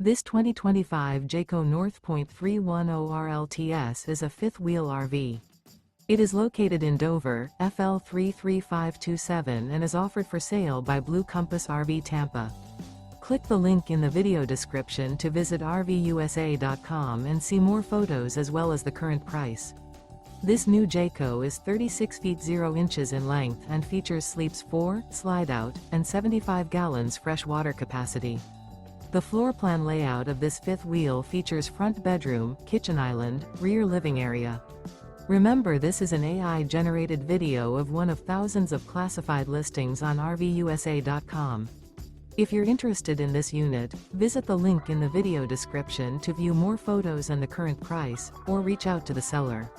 This 2025 Jayco North Point 310RLTS is a fifth-wheel RV. It is located in Dover, FL 33527 and is offered for sale by Blue Compass RV Tampa. Click the link in the video description to visit RVUSA.com and see more photos as well as the current price. This new Jayco is 36 feet 0 inches in length and features sleeps 4, slide-out, and 75 gallons fresh water capacity. The floor plan layout of this fifth wheel features front bedroom, kitchen island, rear living area. Remember, this is an AI-generated video of one of thousands of classified listings on RVUSA.com. If you're interested in this unit, visit the link in the video description to view more photos and the current price, or reach out to the seller.